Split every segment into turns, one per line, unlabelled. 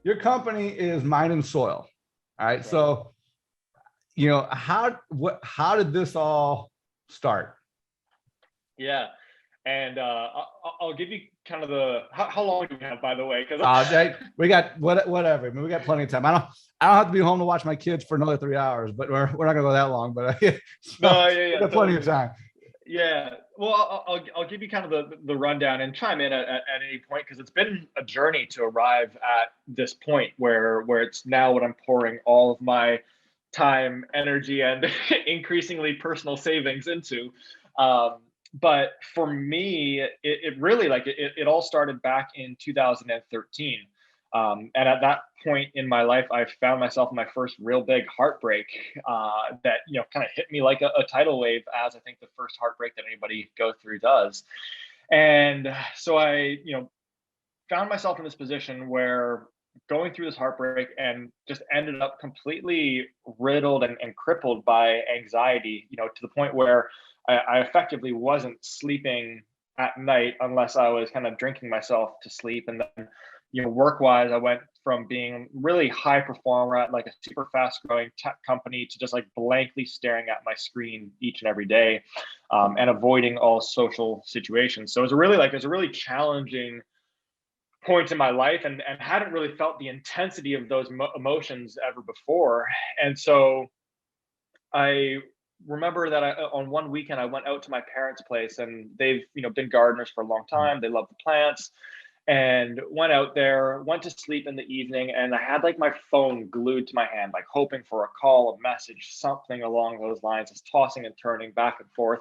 your company is Mind and Soil. All right.
Right.
So, how did this all start?
Yeah. And I'll give you kind of how long do we have, by the way? Because
We got whatever. I mean, we got plenty of time. I don't have to be home to watch my kids for another 3 hours, but we're not gonna go that long. But so
no, yeah,
we
yeah,
got plenty of
totally.
time.
Yeah. Well, I'll give you kind of the rundown and chime in at any point because it's been a journey to arrive at this point where it's now what I'm pouring all of my time, energy, and increasingly personal savings into. Um, but for me, it really it all started back in 2013. And at that point in my life, I found myself in my first real big heartbreak that kind of hit me like a tidal wave, as I think the first heartbreak that anybody go through does. And so I found myself in this position where going through this heartbreak and just ended up completely riddled and crippled by anxiety, to the point where I effectively wasn't sleeping at night unless I was kind of drinking myself to sleep. And then, work wise, I went from being really high performer at like a super fast growing tech company to just like blankly staring at my screen each and every day, and avoiding all social situations. So it was a really challenging point in my life, and hadn't really felt the intensity of those emotions ever before. And so I remember that on one weekend I went out to my parents' place, and they've been gardeners for a long time. They love the plants, and went out there, went to sleep in the evening, and I had like my phone glued to my hand, like hoping for a call, a message, something along those lines, just tossing and turning back and forth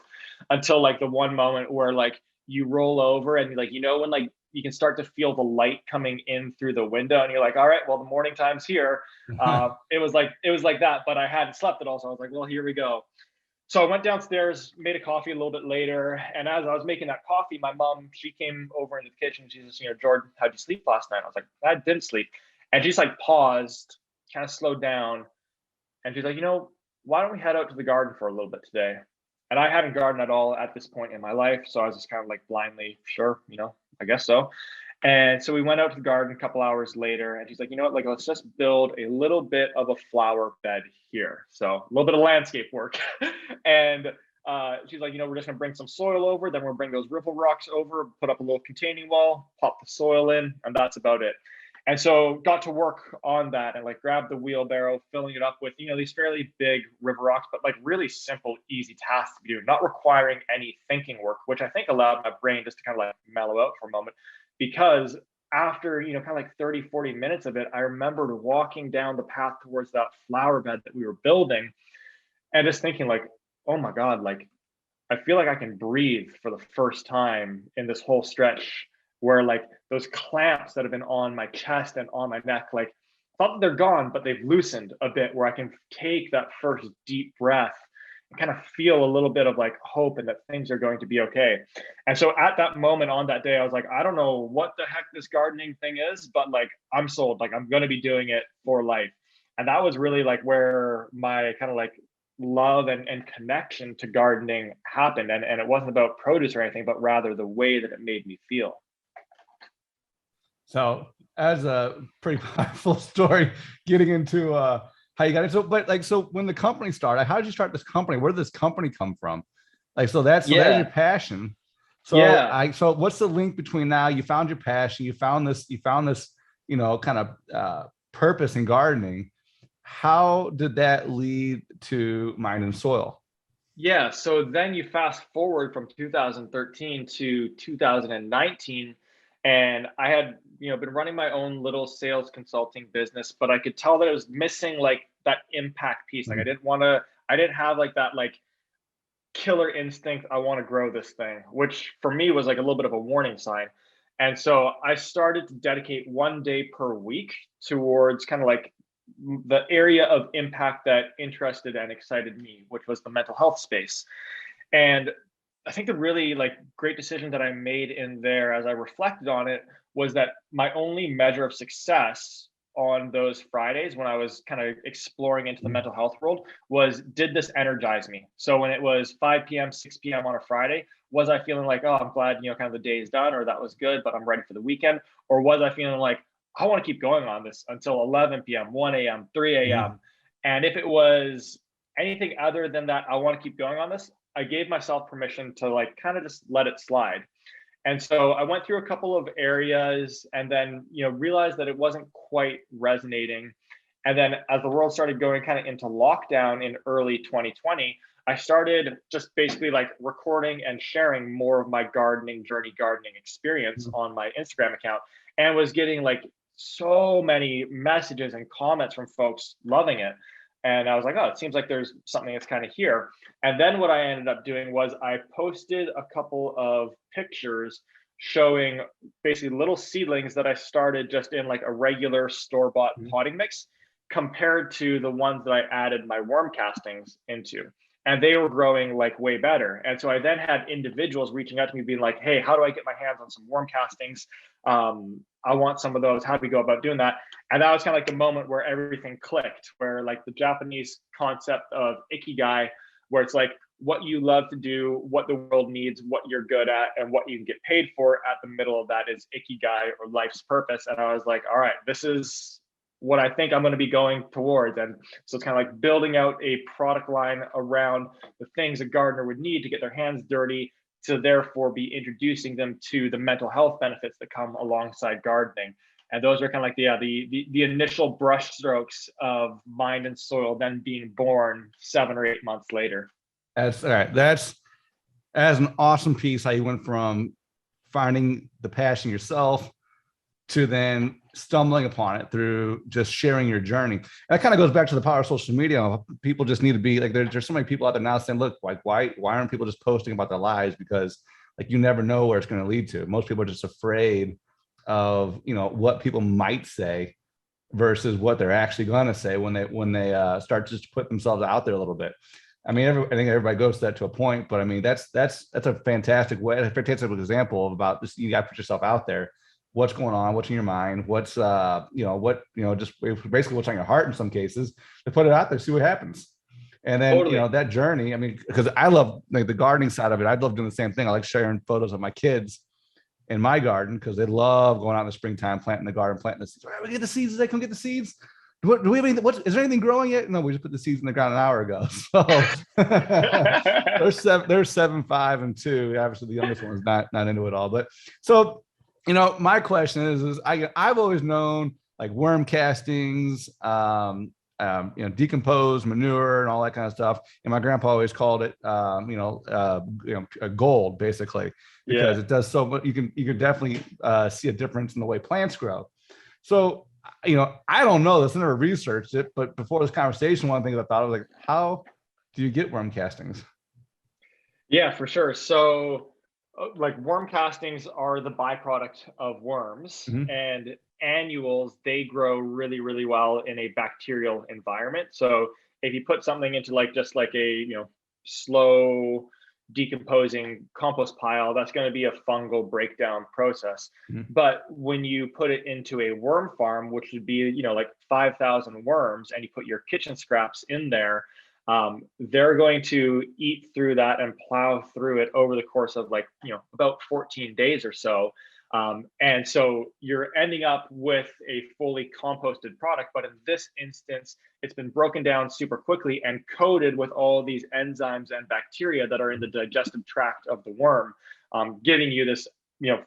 until like the one moment where like you roll over and like when like you can start to feel the light coming in through the window, and you're like, all right, well, the morning time's here. It was like that, but I hadn't slept at all, so I was like, well, here we go. So I went downstairs, made a coffee a little bit later, and as I was making that coffee, my mom, she came over into the kitchen. She says, Jordan, how'd you sleep last night? I was like, I didn't sleep. And she's like paused, kind of slowed down, and she's like, why don't we head out to the garden for a little bit today? And I hadn't gardened at all at this point in my life, so I was just kind of like blindly, sure, I guess so. And so we went out to the garden a couple hours later, and she's like, what, like, let's just build a little bit of a flower bed here. So a little bit of landscape work. And she's like, we're just gonna bring some soil over, then we'll bring those river rocks over, put up a little containing wall, pop the soil in, and that's about it. And so got to work on that and like grabbed the wheelbarrow, filling it up with, these fairly big river rocks, but like really simple, easy tasks to do, not requiring any thinking work, which I think allowed my brain just to kind of like mellow out for a moment. Because after, kind of like 30, 40 minutes of it, I remembered walking down the path towards that flower bed that we were building and just thinking like, oh my God, like I feel like I can breathe for the first time in this whole stretch, where like those clamps that have been on my chest and on my neck, like I thought that they're gone, but they've loosened a bit, where I can take that first deep breath and kind of feel a little bit of like hope and that things are going to be okay. And so at that moment on that day, I was like, I don't know what the heck this gardening thing is, but like I'm sold, like I'm going to be doing it for life. And that was really like where my kind of like love and connection to gardening happened. And it wasn't about produce or anything, but rather the way that it made me feel.
So as a pretty powerful story, getting into how you got it. So, but like, so when the company started, how did you start this company? Where did this company come from? Like, so there's your
Yeah.
passion.
Yeah.
So what's the link between now? You found your passion, you found this, kind of purpose in gardening. How did that lead to Mind and Soil?
Yeah. So then you fast forward from 2013 to 2019, and I had, been running my own little sales consulting business, but I could tell that it was missing like that impact piece. Like I didn't have like that like killer instinct. I want to grow this thing, which for me was like a little bit of a warning sign. And so I started to dedicate one day per week towards kind of like the area of impact that interested and excited me, which was the mental health space. And I think the really like great decision that I made in there as I reflected on it was that my only measure of success on those Fridays when I was kind of exploring into the mental health world was, did this energize me? So when it was 5 p.m., 6 p.m. on a Friday, was I feeling like, oh, I'm glad, kind of the day is done, or that was good, but I'm ready for the weekend? Or was I feeling like, I want to keep going on this until 11 p.m., 1 a.m., 3
Mhm.
a.m. And if it was anything other than that, I want to keep going on this, I gave myself permission to like kind of just let it slide. And so I went through a couple of areas and then, realized that it wasn't quite resonating. And then as the world started going kind of into lockdown in early 2020, I started just basically like recording and sharing more of my gardening journey, gardening experience
Mhm.
on my Instagram account, and was getting like so many messages and comments from folks loving it. And I was like, oh, it seems like there's something that's kind of here. And then what I ended up doing was I posted a couple of pictures showing basically little seedlings that I started just in like a regular store-bought
Mhm.
potting mix compared to the ones that I added my worm castings into. And they were growing like way better. And so I then had individuals reaching out to me being like, hey, how do I get my hands on some worm castings? I want some of those. How do we go about doing that? And that was kind of like the moment where everything clicked, where like the Japanese concept of ikigai, where it's like what you love to do, what the world needs, what you're good at, and what you can get paid for at the middle of that is ikigai, or life's purpose. And I was like, all right, this is what I think I'm going to be going towards. And so it's kind of like building out a product line around the things a gardener would need to get their hands dirty, to therefore be introducing them to the mental health benefits that come alongside gardening. And those are kind of like the initial brushstrokes of Mind and Soil, then being born 7 or 8 months later.
That's all right. That's an awesome piece. How you went from finding the passion yourself to then stumbling upon it through just sharing your journey. That kind of goes back to the power of social media. People just need to be like, there's so many people out there now saying, look, like, why aren't people just posting about their lives? Because like, you never know where it's going to lead to. Most people are just afraid of, what people might say versus what they're actually going to say when they start just to put themselves out there a little bit. I mean, I think everybody goes to that to a point, but I mean, that's a fantastic way, a fantastic example of about this. You got to put yourself out there. What's going on? What's in your mind? What's just basically what's on your heart in some cases. To put it out there, see what happens. And then
Totally.
that journey. I mean, because I love like the gardening side of it. I love doing the same thing. I like sharing photos of my kids in my garden because they love going out in the springtime, planting the garden, planting the seeds. All right, we get the seeds. They come get the seeds. Do we have anything? Is there anything growing yet? No, we just put the seeds in the ground an hour ago. So there's 7, 5, and 2. Obviously, the youngest one is not into it all. But so, my question is I've always known like worm castings, decomposed manure and all that kind of stuff. And my grandpa always called it, gold, basically, because
Yeah.
it does so much. You can definitely see a difference in the way plants grow. So, I don't know this. I never researched it, but before this conversation, one thing I thought was like, how do you get worm castings?
Yeah, for sure. So, like worm castings are the byproduct of worms,
Mhm.
and annuals, they grow really, really well in a bacterial environment. So, if you put something into like just like a slow decomposing compost pile, that's going to be a fungal breakdown process.
Mhm.
But when you put it into a worm farm, which would be like 5,000 worms, and you put your kitchen scraps in there, they're going to eat through that and plow through it over the course of like about 14 days or so. And so you're ending up with a fully composted product, but in this instance it's been broken down super quickly and coated with all these enzymes and bacteria that are in the digestive tract of the worm, giving you this,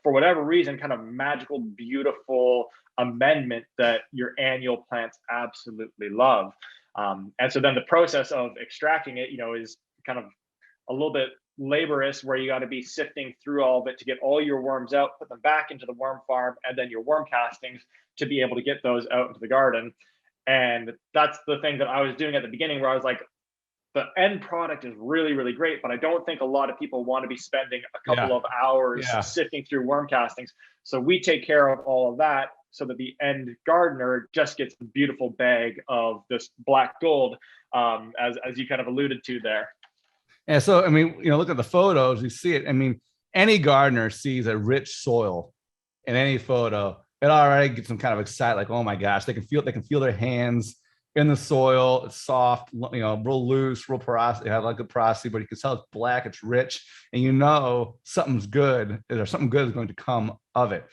for whatever reason, kind of magical, beautiful amendment that your annual plants absolutely love. And so then the process of extracting it, is kind of a little bit laborious, where you got to be sifting through all of it to get all your worms out, put them back into the worm farm, and then your worm castings to be able to get those out into the garden. And that's the thing that I was doing at the beginning, where I was like, the end product is really, really great, but I don't think a lot of people want to be spending a couple
Yeah.
of hours
Yeah.
sifting through worm castings. So we take care of all of that so that the end gardener just gets the beautiful bag of this black gold, as you kind of alluded to there.
And so, I mean, look at the photos, you see it. I mean, any gardener sees a rich soil in any photo, it already gets them kind of excited, like, oh my gosh, they can feel their hands in the soil. It's soft, real loose, real porosity, have like a porosity, but you can tell it's black, it's rich, and something's good, or something good is going to come of it.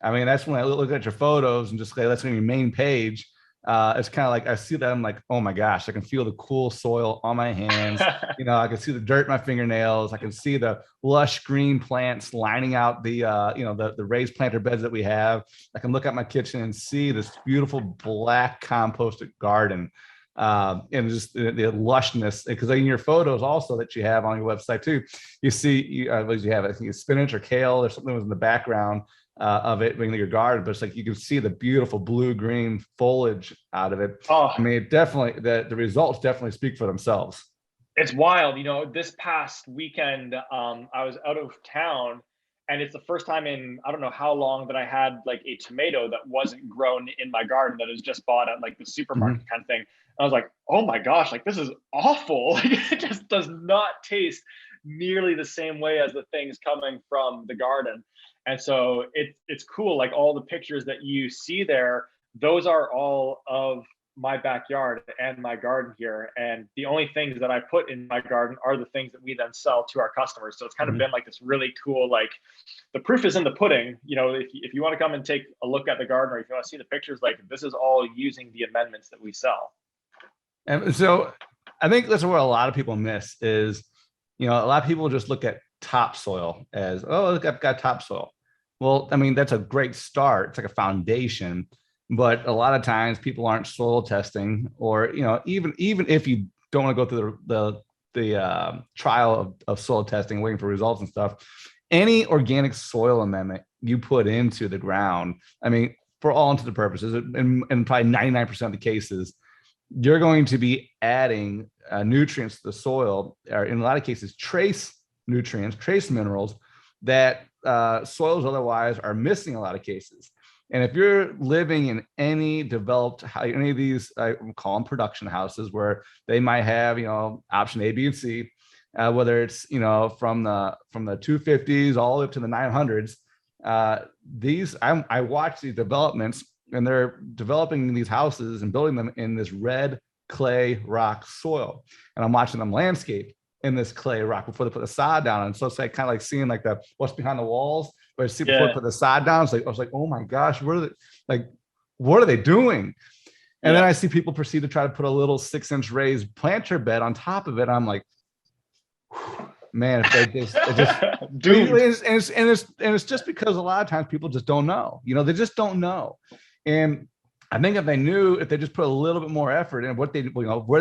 I mean, that's when I look at your photos and just like, that's on your main page. It's kind of like I see that, I'm like, oh my gosh, I can feel the cool soil on my hands. I can see the dirt in my fingernails. I can see the lush green plants lining out the raised planter beds that we have. I can look at my kitchen and see this beautiful black composted garden. And just the lushness, because in your photos also that you have on your website too, you see, you have, I think it's spinach or kale or something was in the background of it being your garden, but it's like you can see the beautiful blue-green foliage out of it.
Oh,
I mean, it definitely, the results definitely speak for themselves.
it's wild. This past weekend, I was out of town, and it's the first time in I don't know how long that I had like a tomato that wasn't grown in my garden, that was just bought at like the supermarket kind of thing. I was like, oh my gosh, like this is awful. Like, it just does not taste nearly the same way as the things coming from the garden. And so it's cool. Like all the pictures that you see there, those are all of my backyard and my garden here. And the only things that I put in my garden are the things that we then sell to our customers. So it's kind of been like this really cool, like the proof is in the pudding. If you want to come and take a look at the garden, or if you want to see the pictures, like this is all using the amendments that we sell.
And so I think that's where a lot of people miss is, a lot of people just look at topsoil as, oh, look, I've got topsoil. Well, I mean, that's a great start. It's like a foundation, but a lot of times people aren't soil testing, or, even if you don't want to go through the trial of soil testing, waiting for results and stuff, any organic soil amendment you put into the ground, I mean, for all intents and purposes, and probably 99% of the cases, you're going to be adding nutrients to the soil, or in a lot of cases, trace nutrients, trace minerals that soils otherwise are missing in a lot of cases. And if you're living in any developed, any of these, I call them production houses, where they might have, option A, B, and C, whether it's, from the 250s all the way up to the 900s, I watch these developments, and they're developing these houses and building them in this red clay rock soil. And I'm watching them landscape in this clay rock before they put the sod down. And so it's like kind of like seeing like what's behind the walls, but I see before they put the sod down. I was like, oh my gosh, what are they doing? And then I see people proceed to try to put a little 6-inch raised planter bed on top of it. I'm like, man, if they just and it's just because a lot of times people just don't know. They just don't know. And I think if they just put a little bit more effort in where they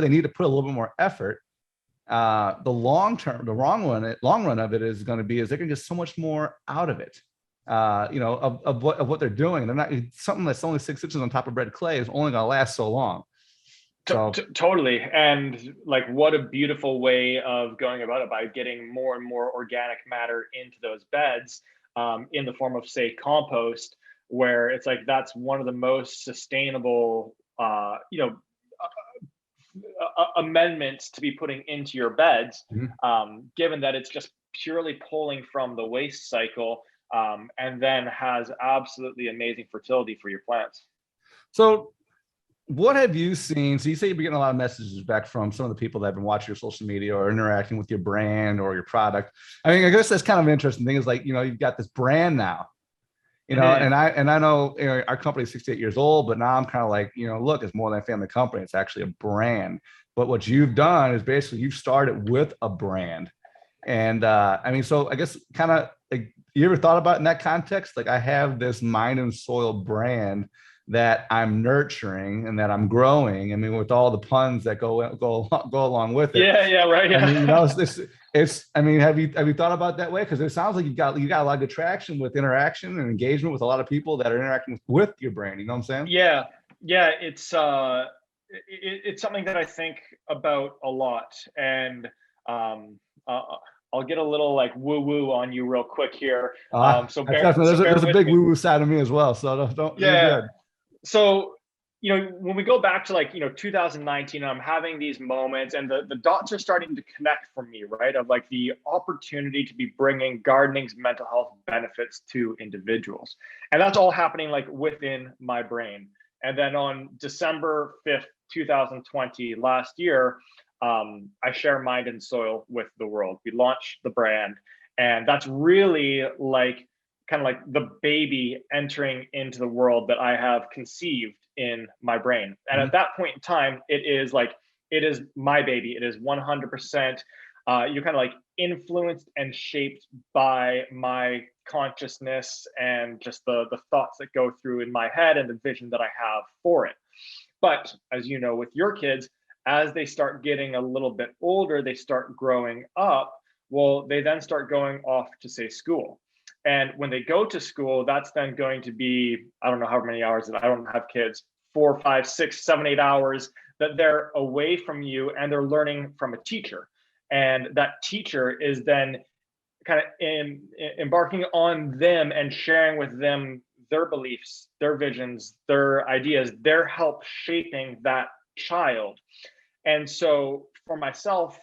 need to put a little bit more effort, the long run of it is going to be is they can get so much more out of it. Of what they're doing. They're not, something that's only 6 inches on top of red clay is only going to last so long. So
totally. And like, what a beautiful way of going about it, by getting more and more organic matter into those beds, in the form of, say, compost, where it's like that's one of the most sustainable amendments to be putting into your beds, given that it's just purely pulling from the waste cycle, and then has absolutely amazing fertility for your plants.
So what have you seen? So you say you're getting a lot of messages back from some of the people that have been watching your social media or interacting with your brand or your product. I mean, I guess that's kind of an interesting thing is like, you've got this brand now, and I know, our company is 68 years old, but now I'm kind of like, look, it's more than a family company. It's actually a brand. But what you've done is basically you've started with a brand. And I mean, so I guess kind of like, you ever thought about in that context? Like, I have this Mind and Soil brand that I'm nurturing and that I'm growing. I mean, with all the puns that go along with it.
Yeah, right. Yeah.
I mean, I mean, have you thought about that way? Because it sounds like you got a lot of good traction with interaction and engagement with a lot of people that are interacting with your brand. You know what I'm saying?
Yeah. It's something that I think about a lot, and I'll get a little like woo woo on you real quick here. So
there's a big woo woo side of me as well. So don't.
Yeah.
You're good.
So, when we go back to like, 2019, I'm having these moments, and the dots are starting to connect for me, right? Of like the opportunity to be bringing gardening's mental health benefits to individuals. And that's all happening like within my brain. And then on December 5th, 2020, last year, I share Mind and Soil with the world. We launched the brand, and that's really like kind of like the baby entering into the world that I have conceived in my brain. And at that point in time, it is like, it is my baby. It is 100%. You're kind of like influenced and shaped by my consciousness and just the thoughts that go through in my head and the vision that I have for it. But as you know, with your kids, as they start getting a little bit older, they start growing up. Well, they then start going off to, say, school. And when they go to school, that's then going to be, I don't know how many hours, that I don't have kids, 4, 5, 6, 7, 8 hours that they're away from you and they're learning from a teacher. And that teacher is then kind of embarking on them and sharing with them their beliefs, their visions, their ideas, their help shaping that child. And so for myself,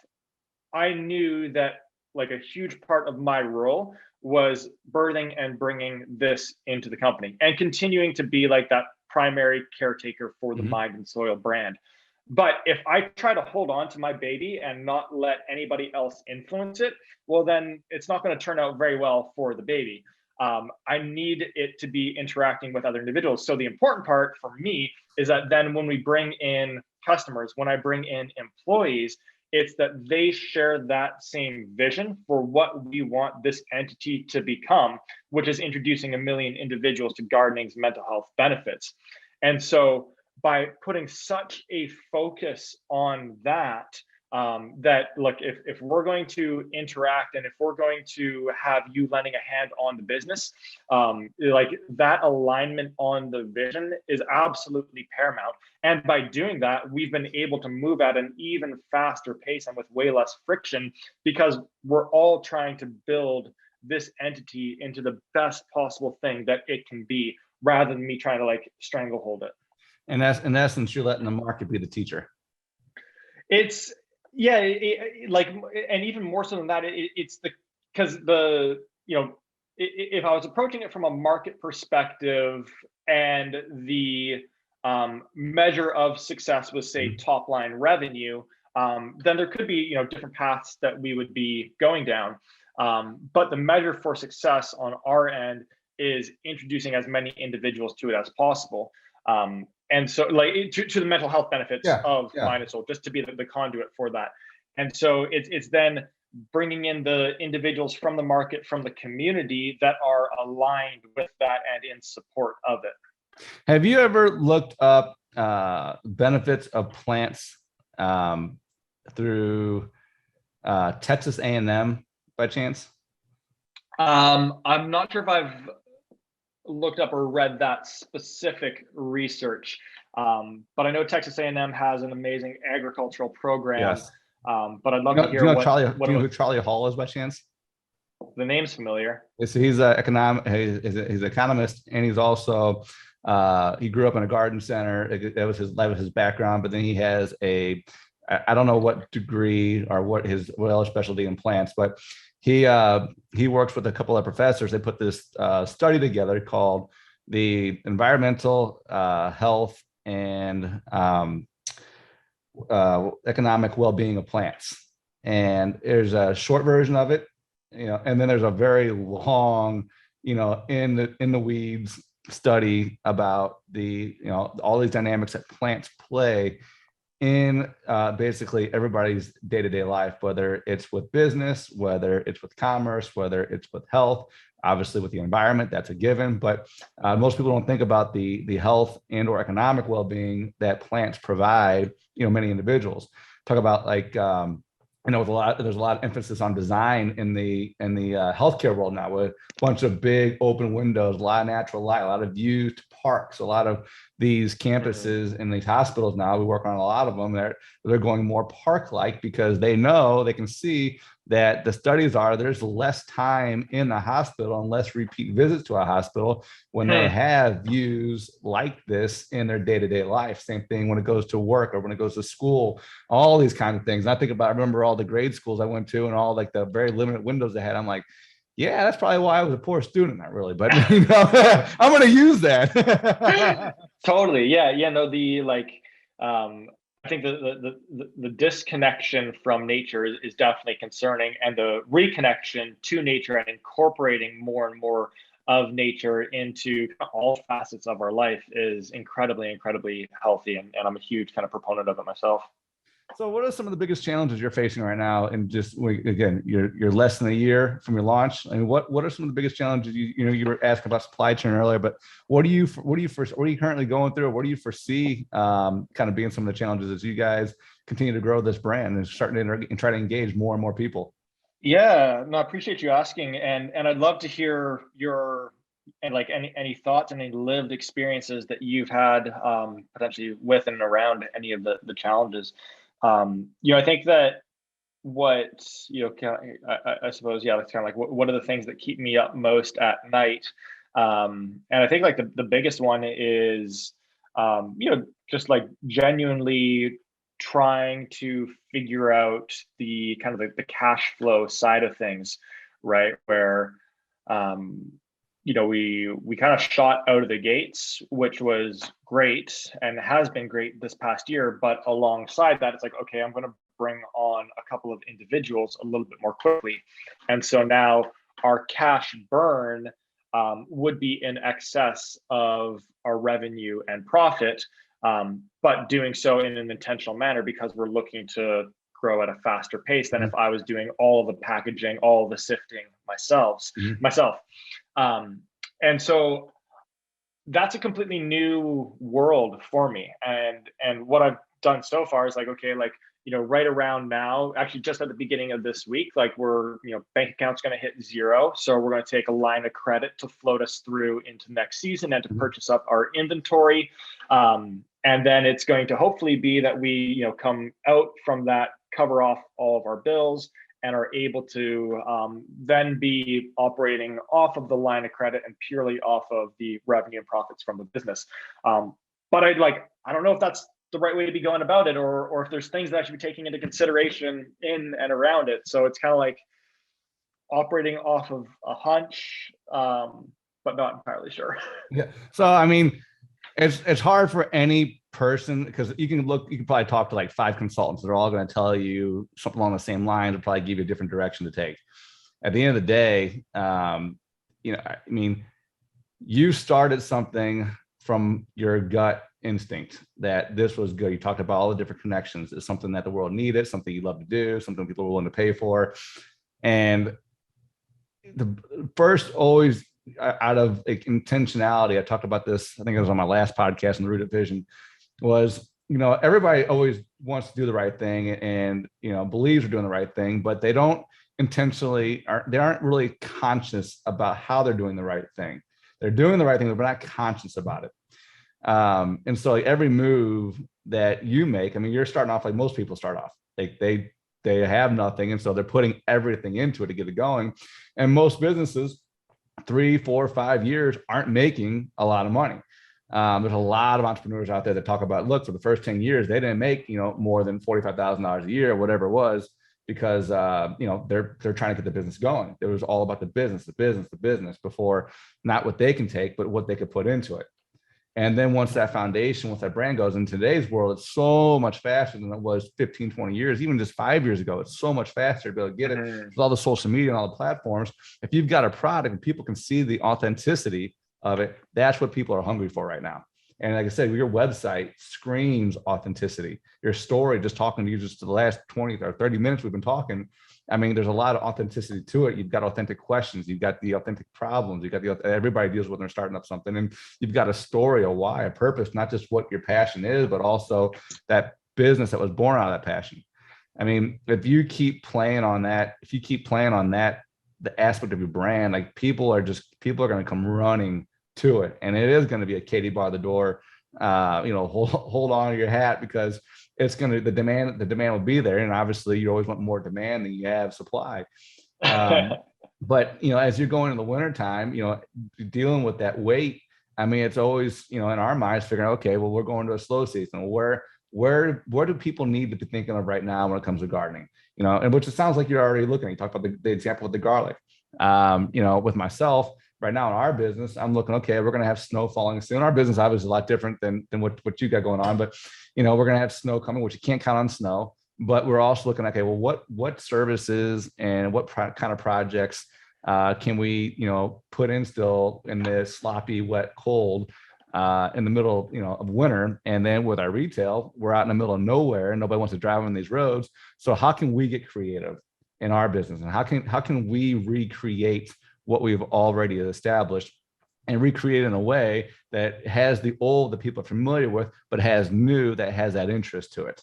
I knew that like a huge part of my role was birthing and bringing this into the company and continuing to be like that primary caretaker for the Mind and Soil brand. But if I try to hold on to my baby and not let anybody else influence it, well, then it's not going to turn out very well for the baby. I need it to be interacting with other individuals. So the important part for me is that then when we bring in customers, when I bring in employees, it's that they share that same vision for what we want this entity to become, which is introducing 1 million individuals to gardening's mental health benefits. And so by putting such a focus on that, that look, if we're going to interact and if we're going to have you lending a hand on the business, like that alignment on the vision is absolutely paramount. And by doing that, we've been able to move at an even faster pace and with way less friction, because we're all trying to build this entity into the best possible thing that it can be, rather than me trying to like stranglehold it.
And that's, in essence, you're letting the market be the teacher.
It's, yeah, like, and even more so than that, it's the, because the, you know, if I was approaching it from a market perspective and the measure of success was, say, top line revenue, then there could be, you know, different paths that we would be going down. But the measure for success on our end is introducing as many individuals to it as possible. And so like to the mental health benefits of Mind and Soul, just to be the conduit for that. And so it's then bringing in the individuals from the market, from the community that are aligned with that and in support of it.
Have you ever looked up benefits of plants through Texas A&M by chance?
I'm not sure if I've looked up or read that specific research, but I know Texas A&M has an amazing agricultural program.
Yes.
But I'd love to hear
do you know
what
who Charlie Hall is by chance?
The name's familiar.
So he's an he's an economist, and he's also he grew up in a garden center. That was his background, but then he has I don't know what degree or what his specialty in plants, but he works with a couple of professors. They put this study together called the Environmental Health and Economic Well-Being of Plants. And there's a short version of it, you know, and then there's a very long, you know, in the weeds study about the, you know, all these dynamics that plants play in basically everybody's day-to-day life, whether it's with business, whether it's with commerce, whether it's with health, obviously with the environment, that's a given. But most people don't think about the health and or economic well-being that plants provide, you know, many individuals. Talk about like, you know, there's a lot of emphasis on design in the healthcare world now, with a bunch of big open windows, a lot of natural light, a lot of views to parks, a lot of these campuses and these hospitals now, we work on a lot of them, they're going more park-like, because they know, they can see that the studies are there's less time in the hospital and less repeat visits to a hospital when they have views like this in their day-to-day life. Same thing when it goes to work or when it goes to school, all these kinds of things. And I remember all the grade schools I went to and all like the very limited windows they had. I'm like, yeah, that's probably why I was a poor student, not really, but you know, I'm going to use that.
Totally. Yeah. No, the like, I think the disconnection from nature is definitely concerning, and the reconnection to nature and incorporating more and more of nature into all facets of our life is incredibly, incredibly healthy. And I'm a huge kind of proponent of it myself.
So what are some of the biggest challenges you're facing right now? And just again, you're less than a year from your launch. I mean, what are some of the biggest challenges? You were asking about supply chain earlier, but what are you currently going through? What do you foresee kind of being some of the challenges as you guys continue to grow this brand and starting to and try to engage more and more people?
Yeah, no, I appreciate you asking, and I'd love to hear your and like any thoughts and any lived experiences that you've had potentially with and around any of the challenges. I think that what I suppose, yeah, that's kind of like what are the things that keep me up most at night. And I think like the biggest one is just like genuinely trying to figure out the kind of the cash flow side of things, right? Where we kind of shot out of the gates, which was great and has been great this past year. But alongside that, it's like, okay, I'm going to bring on a couple of individuals a little bit more quickly. And so now our cash burn would be in excess of our revenue and profit, but doing so in an intentional manner because we're looking to grow at a faster pace than if I was doing all of the packaging, all of the sifting myself. And so that's a completely new world for me. And what I've done so far is like, okay, like, right around now, actually just at the beginning of this week, like we're, bank account's going to hit 0. So we're going to take a line of credit to float us through into next season and to purchase up our inventory. And then it's going to hopefully be that we, come out from that, cover off all of our bills, and are able to then be operating off of the line of credit and purely off of the revenue and profits from the business. But I don't know if that's the right way to be going about it, or if there's things that I should be taking into consideration in and around it. So it's kind of like operating off of a hunch, but not entirely sure.
Yeah. So I mean, it's hard for any person because you can probably talk to like 5 consultants. They're all going to tell you something along the same lines and probably give you a different direction to take. At the end of the day, I mean, you started something from your gut instinct that this was good. You talked about all the different connections. It's something that the world needed, something you love to do, something people are willing to pay for. And the first always out of intentionality, I talked about this, I think it was on my last podcast in the Rooted Vision, was, everybody always wants to do the right thing and, believes they're doing the right thing, but they don't they aren't really conscious about how they're doing the right thing. They're doing the right thing, but not conscious about it. And so like every move that you make, I mean, you're starting off like most people start off. Like they have nothing. And so they're putting everything into it to get it going. And most businesses, 3, 4, 5 years aren't making a lot of money. There's a lot of entrepreneurs out there that talk about, look, for the first 10 years, they didn't make, more than $45,000 a year or whatever it was, because, they're trying to get the business going. It was all about the business before, not what they can take, but what they could put into it. And then once that brand goes, in today's world, it's so much faster than it was 15, 20 years, even just 5 years ago. It's so much faster to be able to get it with all the social media and all the platforms. If you've got a product and people can see the authenticity of it, that's what people are hungry for right now. And like I said, your website screams authenticity. Your story, just talking to you just the last 20 or 30 minutes we've been talking, I mean, there's a lot of authenticity to it. You've got authentic questions. You've got the authentic problems. You've got everybody deals with when they're starting up something. And you've got a story, a why, a purpose, not just what your passion is, but also that business that was born out of that passion. I mean, if you keep playing on that, the aspect of your brand, like people are going to come running to it. And it is going to be a Katie bar the door, hold on to your hat, because it's going to, the demand will be there. And obviously you always want more demand than you have supply. But, as you're going in the wintertime, dealing with that weight, I mean, it's always, in our minds figuring, okay, well, we're going to a slow season. Where do people need to be thinking of right now when it comes to gardening? And which it sounds like you're already looking at. You talked about the example with the garlic. With myself right now in our business, I'm looking, okay, we're going to have snow falling soon. Our business obviously is a lot different than what you got going on, but we're going to have snow coming, which you can't count on snow. But we're also looking, okay, well, what services and what kind of projects Can we, put in still in this sloppy, wet, cold in the middle, of winter? And then with our retail, we're out in the middle of nowhere and nobody wants to drive on these roads. So how can we get creative in our business? And how can we recreate what we've already established and recreate in a way that has the old that people are familiar with, but has new that has that interest to it?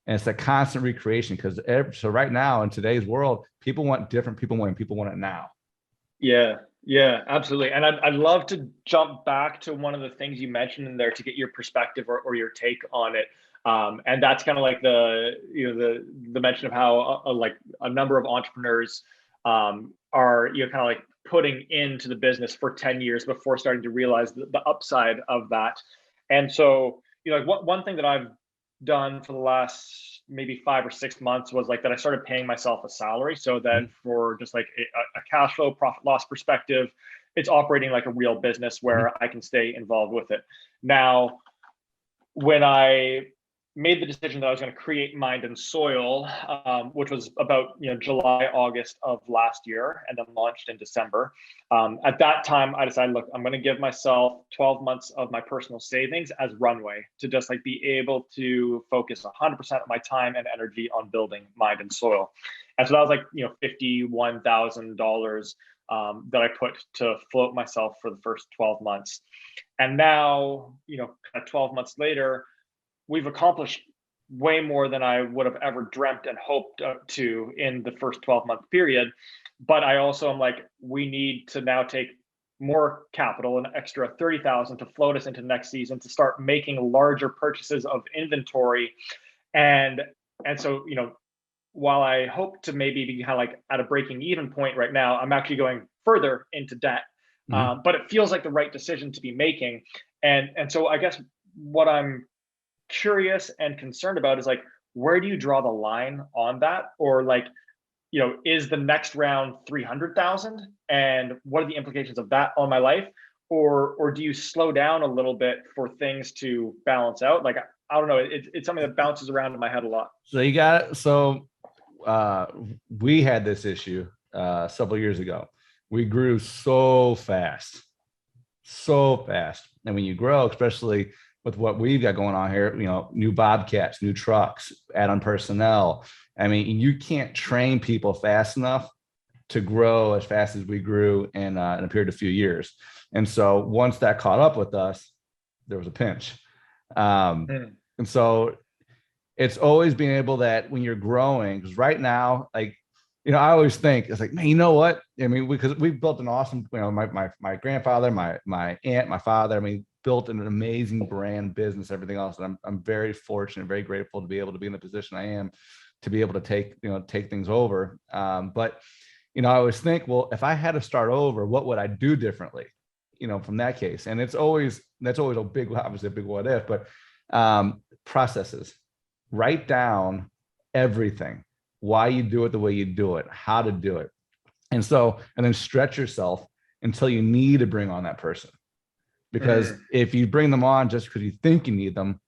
And it's a constant recreation because so right now in today's world, people want different, people want it now.
Yeah, absolutely. And I'd love to jump back to one of the things you mentioned in there to get your perspective or your take on it. And that's kind of like the mention of how like a number of entrepreneurs are kind of like putting into the business for 10 years before starting to realize the upside of that. And so, like one thing that I've done for the last maybe 5 or 6 months was like that I started paying myself a salary so that for just like a cash flow profit loss perspective, it's operating like a real business where I can stay involved with it. Now, when I made the decision that I was going to create Mind and Soil, which was about July, August of last year, and then launched in December. At that time, I decided, look, I'm going to give myself 12 months of my personal savings as runway to just like be able to focus 100% of my time and energy on building Mind and Soil. And so that was like $51,000 that I put to float myself for the first 12 months. And now, kind of 12 months later, we've accomplished way more than I would have ever dreamt and hoped to in the first 12-month period. But I also am like, we need to now take more capital, an extra 30,000 to float us into next season to start making larger purchases of inventory. And so, while I hope to maybe be kind of like at a breaking even point right now, I'm actually going further into debt. But it feels like the right decision to be making. And so I guess what I'm curious and concerned about is like, where do you draw the line on that? Or like, is the next round 300,000 and what are the implications of that on my life? Or do you slow down a little bit for things to balance out? Like, I don't know. It's something that bounces around in my head a lot.
So we had this issue several years ago. We grew so fast. And when you grow, especially with what we've got going on here, new Bobcats, new trucks, add on personnel. I mean, you can't train people fast enough to grow as fast as we grew in a period of a few years. And so once that caught up with us, there was a pinch. And so it's always being able that when you're growing, because right now, like, I always think it's like, man, you know what? I mean, because we've built an awesome, my grandfather, my aunt, my father, I mean, built an amazing brand business, everything else. And I'm very fortunate, very grateful to be able to be in the position I am to be able to take things over. But, I always think, well, if I had to start over, what would I do differently, from that case? And that's always obviously a big what if, but processes, write down everything, why you do it the way you do it, how to do it. And then stretch yourself until you need to bring on that person. Because if you bring them on just because you think you need them,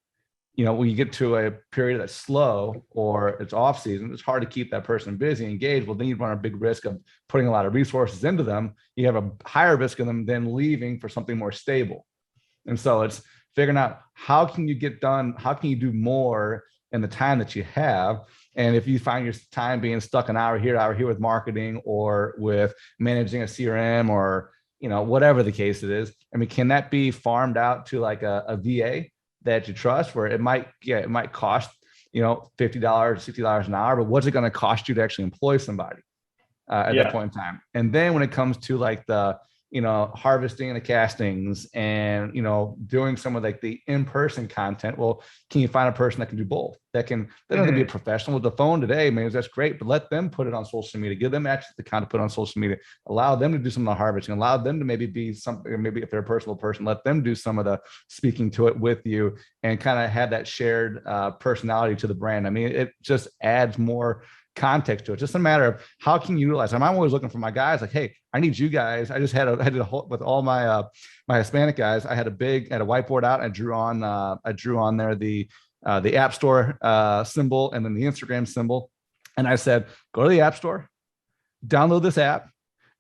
when you get to a period that's slow or it's off season, it's hard to keep that person busy, engaged. Well, then you run a big risk of putting a lot of resources into them. You have a higher risk of them then leaving for something more stable. And so it's figuring out how can you do more in the time that you have. And if you find your time being stuck an hour here with marketing or with managing a CRM or whatever the case it is, I mean, can that be farmed out to like a VA that you trust, where it might cost $50, $60 an hour, but what's it going to cost you to actually employ somebody at that point in time? And then when it comes to like the harvesting the castings and, doing some of like the in-person content. Well, can you find a person that can do both? They don't have to be a professional with the phone today, man. That's great, but let them put it on social media, give them access to kind of put on social media, allow them to do some of the harvesting, allow them to maybe be something, maybe if they're a personal person, let them do some of the speaking to it with you and kind of have that shared personality to the brand. I mean, it just adds more context to it. Just a matter of how can you utilize. I'm always looking for my guys like, hey, I need you guys. I did a whole with all my my Hispanic guys. I had a whiteboard out. I drew on there the App Store symbol and then the Instagram symbol. And I said, go to the App Store, download this app,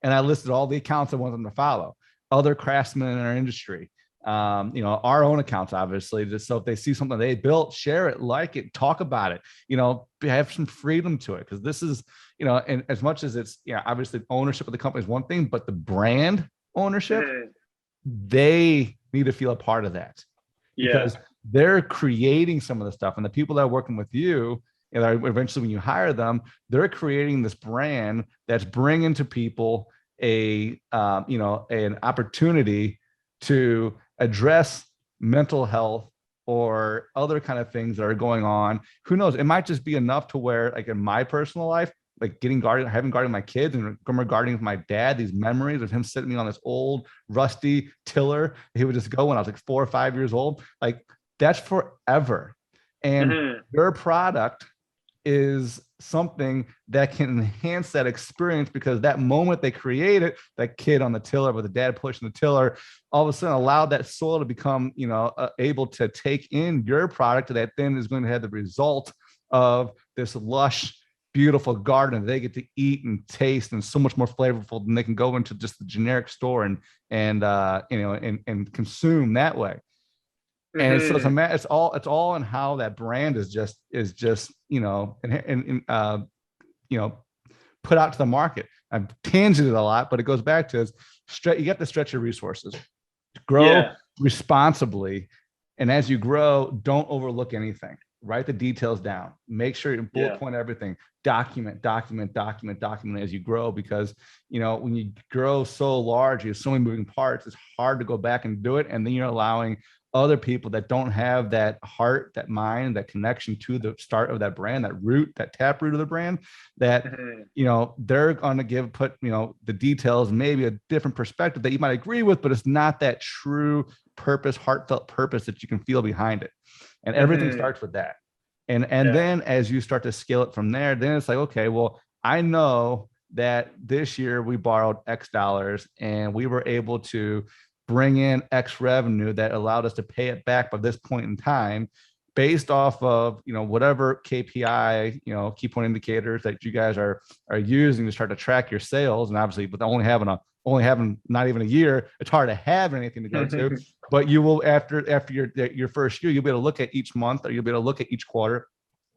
And I listed all the accounts I want them to follow, other craftsmen in our industry, our own accounts, obviously, just so if they see something they built, share it, like it, talk about it, have some freedom to it. Cause this is, and as much as it's, obviously ownership of the company is one thing, but the brand ownership, they need to feel a part of that because they're creating some of the stuff, and the people that are working with you, and eventually when you hire them, they're creating this brand that's bringing to people an opportunity to address mental health or other kind of things that are going on. Who knows? It might just be enough to where, like in my personal life, like having guarded my kids and guarding with my dad, these memories of him sitting me on this old rusty tiller. He would just go when I was like 4 or 5 years old. Like that's forever. And your product is something that can enhance that experience, because that moment they created, that kid on the tiller with the dad pushing the tiller, all of a sudden allowed that soil to become, able to take in your product that then is going to have the result of this lush, beautiful garden that they get to eat and taste, and so much more flavorful than they can go into just the generic store and consume that way. And so it's all in how that brand is just put out to the market. I've tangented a lot, but it goes back to you have to stretch your resources, grow responsibly, and as you grow, don't overlook anything. Write the details down. Make sure you bullet point everything. Document as you grow, because when you grow so large, you have so many moving parts. It's hard to go back and do it, and then you're allowing other people that don't have that heart, that mind, that connection to the start of that brand, that tap root of the brand, that they're going to put the details, maybe a different perspective that you might agree with, but it's not that true purpose, heartfelt purpose that you can feel behind it. And everything starts with that. And then as you start to scale it from there, then it's like, okay, well, I know that this year we borrowed X dollars and we were able to bring in X revenue that allowed us to pay it back by this point in time, based off of whatever KPI, key point indicators that you guys are using to start to track your sales. And obviously, with only having not even a year, it's hard to have anything to go to. But you will, after your first year, you'll be able to look at each month, or you'll be able to look at each quarter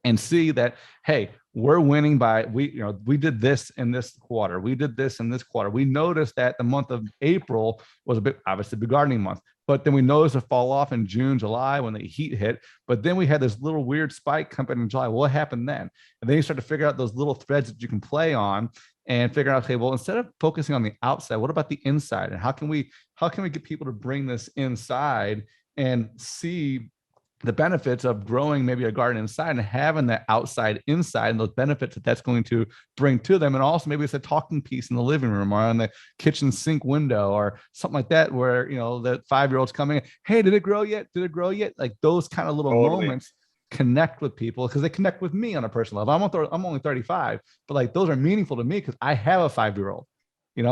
and see that, hey, we're winning by, we did this in this quarter. We did this in this quarter. We noticed that the month of April was obviously the gardening month, but then we noticed a fall off in June, July when the heat hit. But then we had this little weird spike coming in July. What happened then? And then you start to figure out those little threads that you can play on and figure out, okay, well, instead of focusing on the outside, what about the inside? And how can we get people to bring this inside and see the benefits of growing maybe a garden inside and having that outside inside, and those benefits that's going to bring to them. And also maybe it's a talking piece in the living room or on the kitchen sink window or something like that, where the 5-year-old's coming in, hey, did it grow yet? Like those kind of little moments connect with people, because they connect with me on a personal level. I'm only 35, but like those are meaningful to me because I have a 5-year-old, and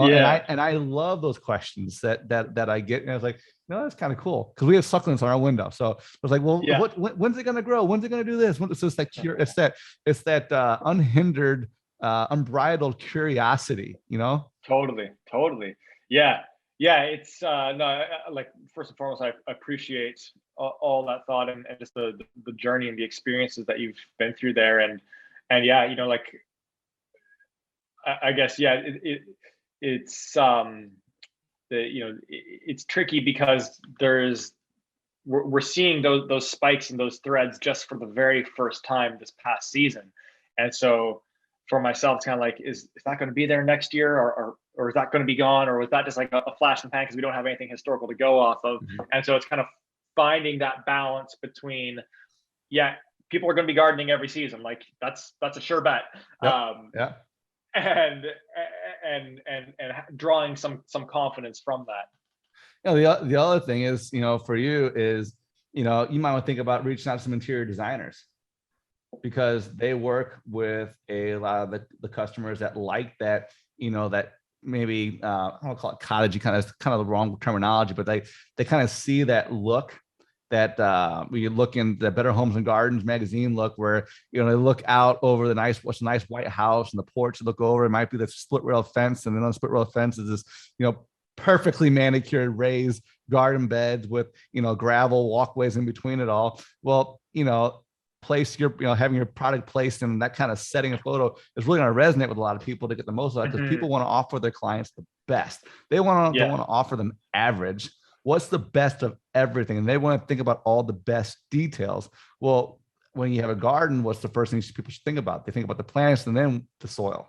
I love those questions that I get. And I was like, that's kind of cool, because we have succulents on our window. So I was like, well, when's it going to grow? When's it going to do this? So it's that unhindered, unbridled curiosity,
Totally. Yeah. It's no, like, first and foremost, I appreciate all that thought and just the journey and the experiences that you've been through there. And yeah, like, I guess, it's it's tricky because we're seeing those spikes and those threads just for the very first time this past season. And so for myself, it's kind of like, is that going to be there next year, or is that going to be gone, or was that just like a flash in the pan because we don't have anything historical to go off of? And so it's kind of finding that balance between, people are going to be gardening every season, like that's a sure bet. And drawing some confidence from that.
The other thing is, for you is, you might want to think about reaching out to some interior designers, because they work with a lot of the customers that like that, that maybe I don't call it cottagey, kind of the wrong terminology, but they kind of see that look when you look in the Better Homes and Gardens magazine look, where they look out over what's a nice white house, and the porch you look over, it might be the split rail fence, and then on the split rail fence is this perfectly manicured raised garden beds with gravel walkways in between it all. Well, place your having your product placed in that kind of setting, a photo is really going to resonate with a lot of people to get the most out, because people want to offer their clients the best. They don't want to offer them average. What's the best of everything? And they want to think about all the best details. Well, when you have a garden, what's the first thing people should think about? They think about the plants and then the soil,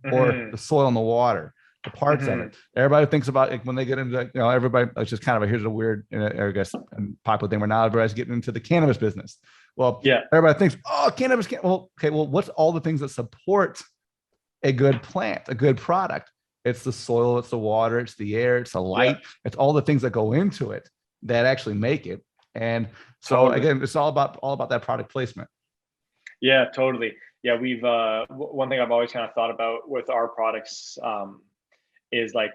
or the soil and the water, the parts of it. Everybody thinks about it when they get into, everybody, it's just kind of here's a weird, I guess, popular thing where now everybody's getting into the cannabis business. Well, everybody thinks, oh, cannabis. Well, okay. Well, what's all the things that support a good plant, a good product? It's the soil, it's the water, it's the air, it's the light, it's all the things that go into it that actually make it. And so again, it's all about that product placement.
Yeah, totally. Yeah, we've one thing I've always kind of thought about with our products is like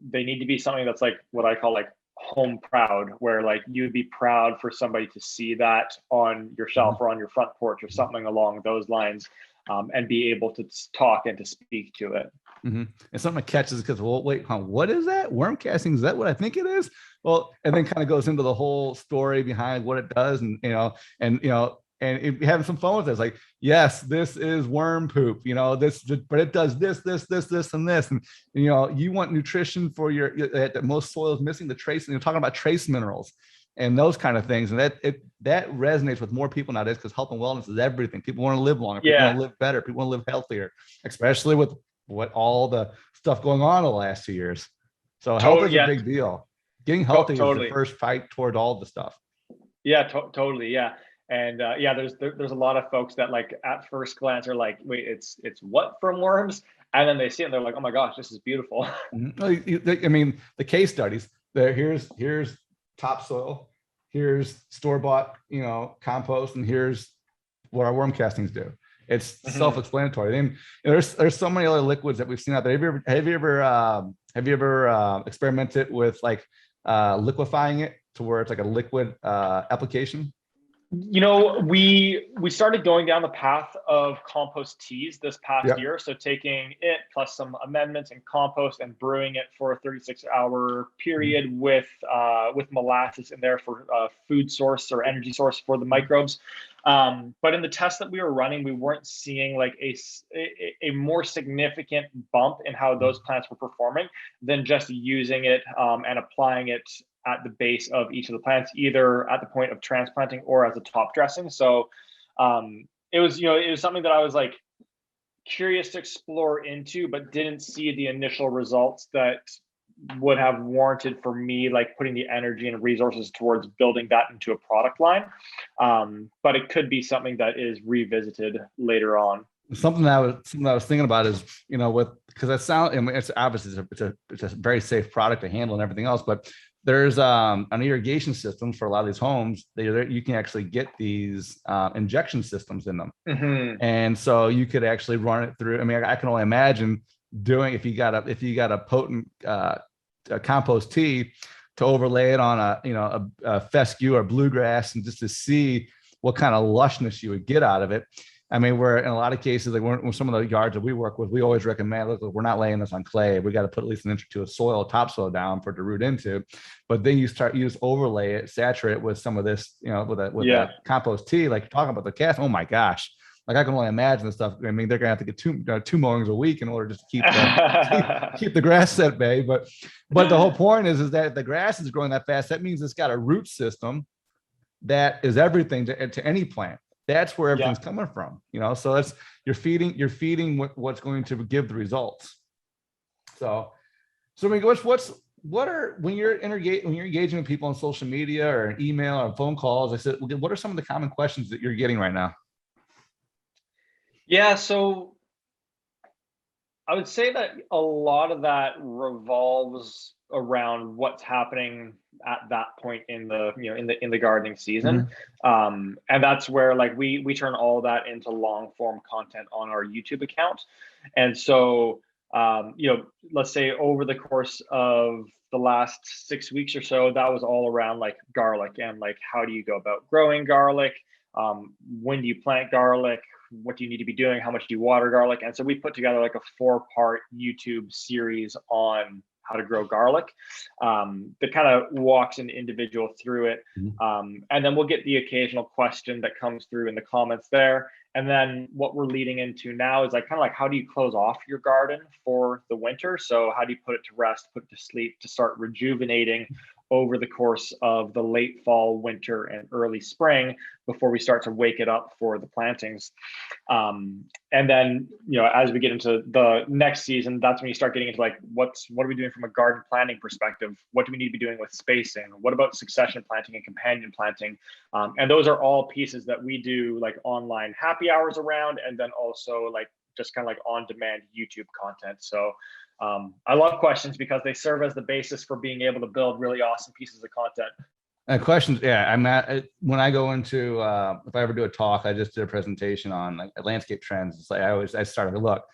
they need to be something that's like what I call like home proud, where like you'd be proud for somebody to see that on your shelf or on your front porch or something along those lines, and be able to talk and to speak to it.
And something catches because, well, wait, what is that? Worm casting? Is that what I think it is? Well, and then kind of goes into the whole story behind what it does, and having some fun with it. It's like, yes, this is worm poop, but it does this, and this, and you want nutrition for that most soil is missing, the trace, and you're talking about trace minerals and those kind of things, and that resonates with more people nowadays, because health and wellness is everything. People want to live longer, people want to live better, people want to live healthier, especially with what all the stuff going on in the last 2 years. So health is a big deal. Getting healthy is the first fight toward all the stuff.
Yeah, totally. Yeah. And there's a lot of folks that like at first glance are like, wait, it's what from worms? And then they see it and they're like, oh my gosh, this is beautiful.
I mean, the case studies there, here's topsoil, here's store-bought, compost, and here's what our worm castings do. It's self-explanatory. And there's so many other liquids that we've seen out there. Have you ever experimented with like liquefying it to where it's like a liquid application?
We started going down the path of compost teas this past year. So taking it plus some amendments and compost and brewing it for a 36-hour period with molasses in there for food source or energy source for the microbes. But in the tests that we were running, we weren't seeing like a more significant bump in how those plants were performing than just using it and applying it at the base of each of the plants, either at the point of transplanting or as a top dressing. So it was something that I was like curious to explore into, but didn't see the initial results that would have warranted for me like putting the energy and resources towards building that into a product line. But it could be something that is revisited later on.
Something that I was thinking about is, because it's obviously it's a very safe product to handle and everything else, but there's an irrigation systems for a lot of these homes. You can actually get these injection systems in them, and so you could actually run it through. I mean, I can only imagine doing if you got a potent compost tea to overlay it on a fescue or bluegrass, and just to see what kind of lushness you would get out of it. I mean, we're in a lot of cases, like some of the yards that we work with, we always recommend, look, we're not laying this on clay. We got to put at least an inch or two of topsoil down for it to root into. But then you just overlay it, saturate it with some of this, with that compost tea, like you're talking about the cast. Oh my gosh. Like I can only imagine the stuff. I mean, they're gonna have to get two mowings a week in order just to keep the grass at bay. But the whole point is that if the grass is growing that fast, that means it's got a root system that is everything to any plant. That's where everything's coming from, so you're feeding what's going to give the results. So I mean, when you're engaging with people on social media or an email or phone calls, I said, what are some of the common questions that you're getting right now?
Yeah, so I would say that a lot of that revolves around what's happening at that point in the in the gardening season, and that's where like we turn all that into long form content on our YouTube account. And so let's say over the course of the last 6 weeks or so, that was all around like garlic and like how do you go about growing garlic, when do you plant garlic, what do you need to be doing, how much do you water garlic. And so we put together like a 4-part YouTube series on how to grow garlic, that kind of walks an individual through it. And then we'll get the occasional question that comes through in the comments there. And then what we're leading into now is like kind of like, how do you close off your garden for the winter? So how do you put it to rest, put it to sleep, to start rejuvenating over the course of the late fall, winter, and early spring before we start to wake it up for the plantings. And then, as we get into the next season, that's when you start getting into like, what are we doing from a garden planting perspective? What do we need to be doing with spacing? What about succession planting and companion planting? And those are all pieces that we do like online happy hours around, and then also like just kind of like on-demand YouTube content. So I love questions because they serve as the basis for being able to build really awesome pieces of content.
And questions, yeah. I'm at when I go into if I ever do a talk, I just did a presentation on like landscape trends. It's like I started to look.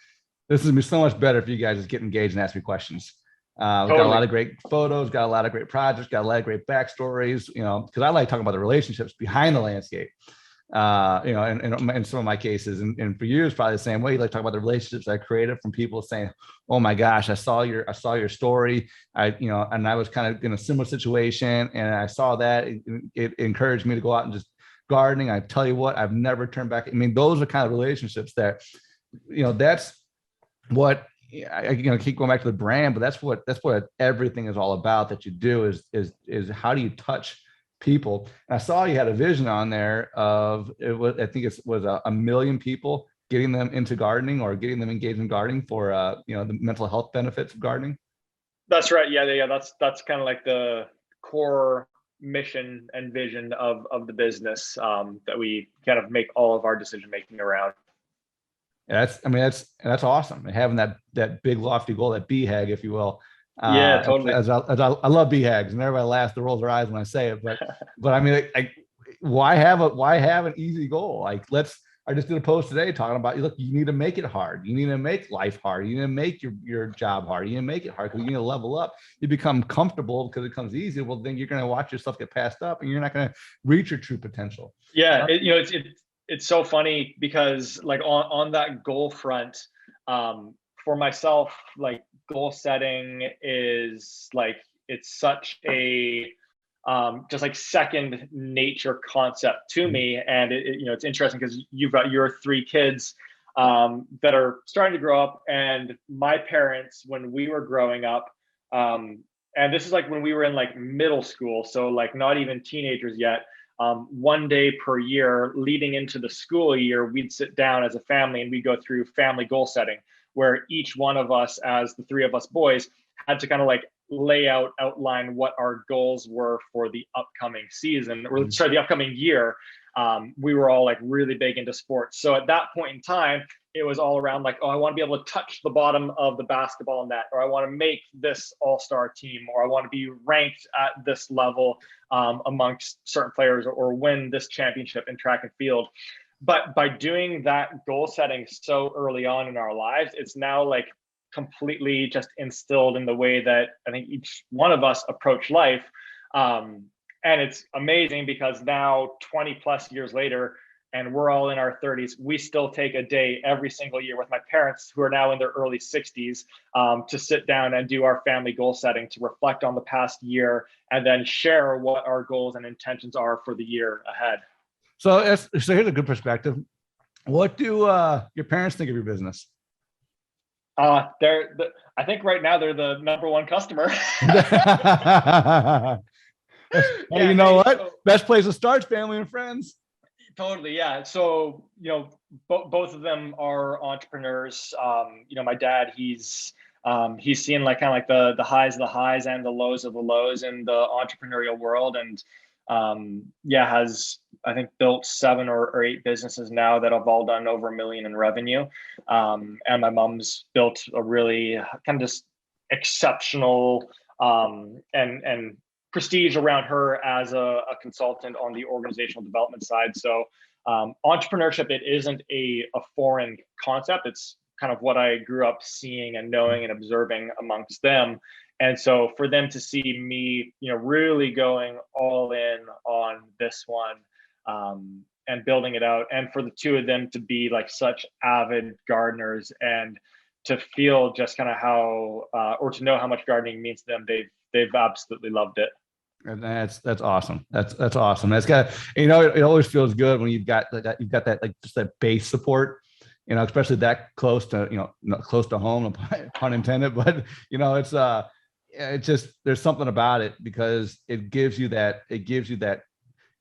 This is gonna be so much better if you guys just get engaged and ask me questions. We've got a lot of great photos, got a lot of great projects, got a lot of great backstories. Because I like talking about the relationships behind the landscape. And in some of my cases, and for you, it's probably the same way. You like talk about the relationships I created from people saying, "Oh my gosh, I saw your story. And I was kind of in a similar situation, and I saw that it encouraged me to go out and just gardening. I tell you what, I've never turned back." I mean, those are kind of relationships that, that's what I keep going back to the brand, but that's what everything is all about. That you do is how do you touch people. And I saw you had a vision on there of I think it was a million people, getting them into gardening or getting them engaged in gardening for the mental health benefits of gardening.
That's right. Yeah. That's kind of like the core mission and vision of the business, that we kind of make all of our decision making around.
That's awesome. And having that big lofty goal, that BHAG, if you will.
Yeah, totally.
As I love BHAGs, and everybody laughs, they rolls their eyes when I say it, but I mean, why have an easy goal? Like, I just did a post today talking about, look, you need to make it hard. You need to make life hard. You need to make your job hard. You need to make it hard because you need to level up. You become comfortable because it becomes easy. Well, then you're going to watch yourself get passed up, and you're not going to reach your true potential.
Yeah, it's so funny because like on that goal front, for myself, like goal setting is like, it's such a just like second nature concept to me. And it's interesting because you've got your 3 kids that are starting to grow up, and my parents, when we were growing up, and this is like when we were in like middle school, so like not even teenagers yet, one day per year leading into the school year, we'd sit down as a family and we'd go through family goal setting, where each one of us, as the 3 of us boys, had to kind of like outline what our goals were for the upcoming season, or sorry, the upcoming year. We were all like really big into sports. So at that point in time, it was all around like, oh, I want to be able to touch the bottom of the basketball net, or I want to make this all-star team, or I want to be ranked at this level amongst certain players, or win this championship in track and field. But by doing that goal setting so early on in our lives, it's now like completely just instilled in the way that I think each one of us approach life. And it's amazing because now 20 plus years later, and we're all in our 30s, we still take a day every single year with my parents, who are now in their early 60s, to sit down and do our family goal setting, to reflect on the past year, and then share what our goals and intentions are for the year ahead.
So here's a good perspective. What do your parents think of your business?
I think right now they're the number one customer.
Hey, you know what? So, best place to start is family and friends.
Totally, yeah. So both of them are entrepreneurs. My dad, he's seen like kind of like the highs of the highs and the lows of the lows in the entrepreneurial world, and has I think built 7 or 8 businesses now that have all done over $1 million in revenue. And my mom's built a really kind of just exceptional and prestige around her as a consultant on the organizational development side. So entrepreneurship, it isn't a foreign concept. It's kind of what I grew up seeing and knowing and observing amongst them. And so for them to see me, really going all in on this one, and building it out, and for the two of them to be like such avid gardeners, and to feel just kind of how, or to know how much gardening means to them, they've absolutely loved it.
And that's awesome. That's awesome. That's got, it always feels good when you've got that like just that base support, especially that close to, not close to home, pun intended, but it's just, there's something about it because it gives you that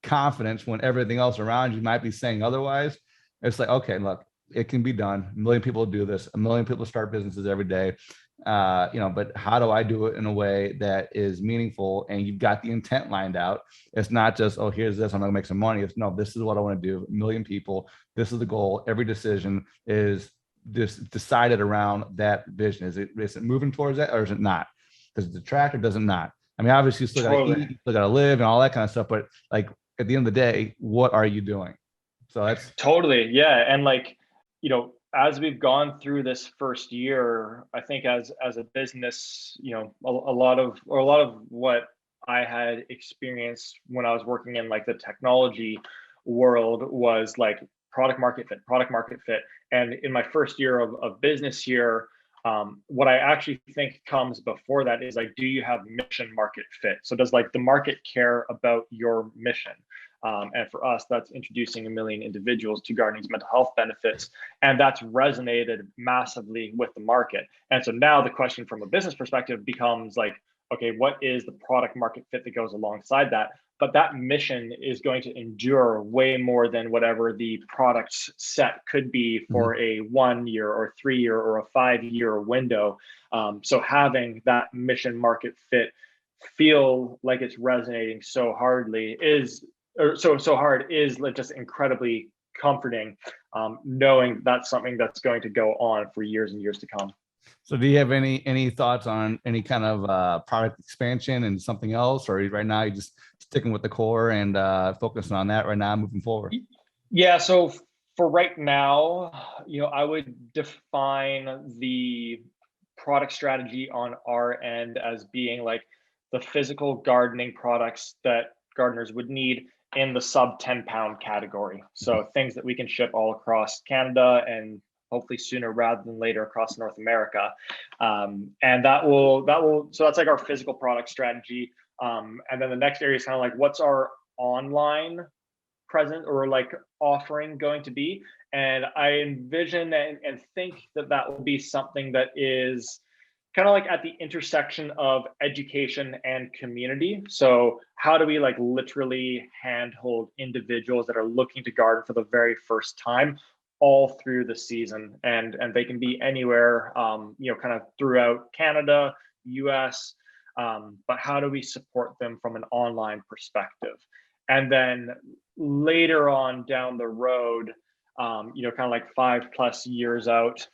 confidence when everything else around you might be saying otherwise. It's like, okay, look, it can be done. A million people do this. A million people start businesses every day. But how do I do it in a way that is meaningful? And you've got the intent lined out. It's not just, oh, here's this, I'm gonna make some money. It's no, this is what I want to do. A million people, this is the goal. Every decision is just decided around that vision. Is it moving towards that, or is it not? Does it detract or does it not? I mean, obviously you still gotta eat, you still gotta live and all that kind of stuff, but like at the end of the day, what are you doing? So that's
Totally. Yeah. And like, as we've gone through this first year, I think as a business, a lot of what I had experienced when I was working in like the technology world was like product market fit. And in my first year of business here, what I actually think comes before that is like, do you have mission market fit? So does like the market care about your mission? And for us, that's introducing 1 million individuals to gardening's mental health benefits. And that's resonated massively with the market. And so now the question from a business perspective becomes like, okay, what is the product market fit that goes alongside that? But that mission is going to endure way more than whatever the product set could be for a 1 year or 3 year or a 5 year window. So having that mission market fit feel like it's resonating so hardly is or so hard is like just incredibly comforting, knowing that's something that's going to go on for years and years to come.
So do you have any thoughts on any kind of product expansion and something else, or right now you're just sticking with the core and focusing on that right now moving forward?
Yeah, so for right now, I would define the product strategy on our end as being like the physical gardening products that gardeners would need in the sub 10-pound category. So things that we can ship all across Canada and hopefully sooner rather than later across North America. And so that's like our physical product strategy. And then the next area is kind of like, what's our online present or like offering going to be? And I envision and think that will be something that is kind of like at the intersection of education and community. So how do we like literally handhold individuals that are looking to garden for the very first time all through the season? And they can be anywhere, kind of throughout Canada, US, but how do we support them from an online perspective? And then later on down the road, kind of like 5+ years out,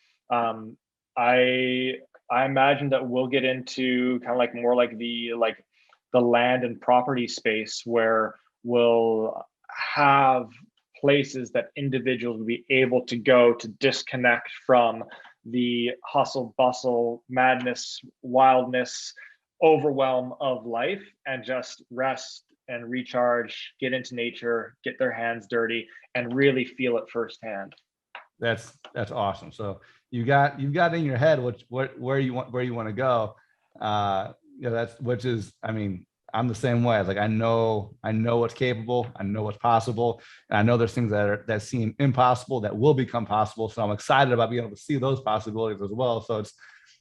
I imagine that we'll get into kind of like more like the land and property space where we'll have places that individuals will be able to go to disconnect from the hustle, bustle, madness, wildness, overwhelm of life, and just rest and recharge, get into nature, get their hands dirty, and really feel it firsthand.
That's awesome. So you've got in your head where you want to go. I mean, I'm the same way. Like I know what's capable, I know what's possible, and I know there's things that seem impossible that will become possible. So I'm excited about being able to see those possibilities as well. So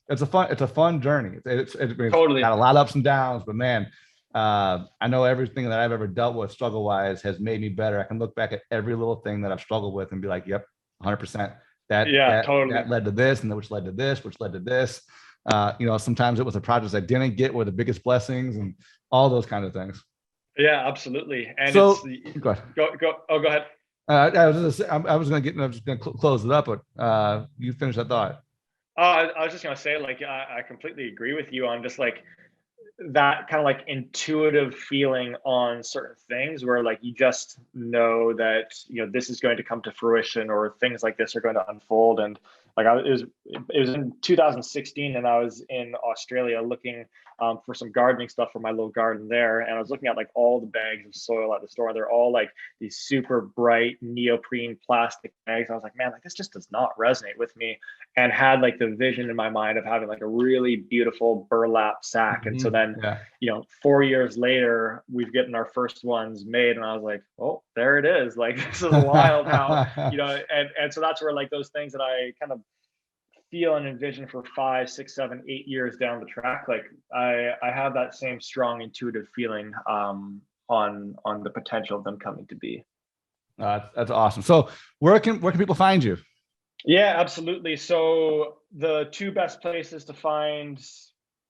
it's a fun journey. It's
Totally
got a lot of ups and downs, but man, I know everything that I've ever dealt with struggle wise has made me better. I can look back at every little thing that I've struggled with and be like, yep, 100%.
Totally.
That led to this, and which led to this, which led to this. Sometimes it was the projects I didn't get were the biggest blessings, and all those kind of things.
Yeah, absolutely. And
so,
go ahead.
I was going to close it up, but you finish that thought.
I was just going to say, like, I completely agree with you on just like that kind of like intuitive feeling on certain things where like you just know that this is going to come to fruition or things like this are going to unfold. And it was in 2016, and I was in Australia looking for some gardening stuff for my little garden there, and I was looking at like all the bags of soil at the store. They're all like these super bright neoprene plastic bags. I was like, man, like this just does not resonate with me, and had like the vision in my mind of having like a really beautiful burlap sack. And so then,
Yeah.
4 years later, we've gotten our first ones made, and I was like, oh, there it is. Like this is wild how, and so that's where like those things that I kind of feel and envision for 5, 6, 7, 8 years down the track, like I have that same strong intuitive feeling on the potential of them coming to be.
That's awesome. So where can people find you?
Yeah, absolutely. So the two best places to find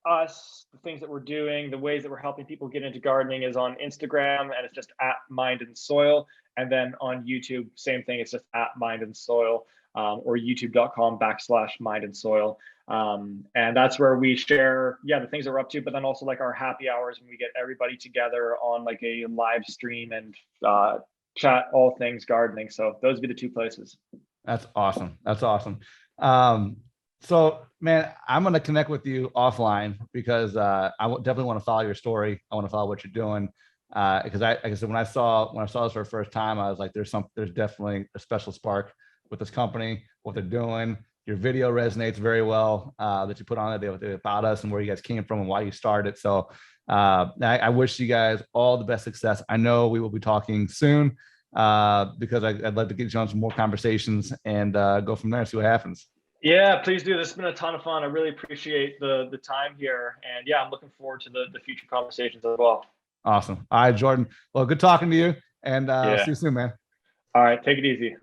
us, the things that we're doing, the ways that we're helping people get into gardening is on Instagram, and it's just at Mind and Soil. And then on YouTube, same thing. It's just at Mind and Soil, or youtube.com/Mind and Soil. And that's where we share, the things that we're up to, but then also like our happy hours when we get everybody together on like a live stream and chat all things gardening. So those would be the two places.
That's awesome. That's awesome. So man, I'm going to connect with you offline because I definitely want to follow your story. I want to follow what you're doing. Because like I said, when I saw this for the first time, I was like, there's definitely a special spark with this company, what they're doing. Your video resonates very well, that you put on it about us and where you guys came from and why you started. So I wish you guys all the best success. I know we will be talking soon, because I'd like to get you on some more conversations and go from there and see what happens.
Yeah, please do. This has been a ton of fun. I really appreciate the time here. And yeah, I'm looking forward to the future conversations as well.
Awesome. All right, Jordan. Well, good talking to you, and see you soon, man.
All right. Take it easy.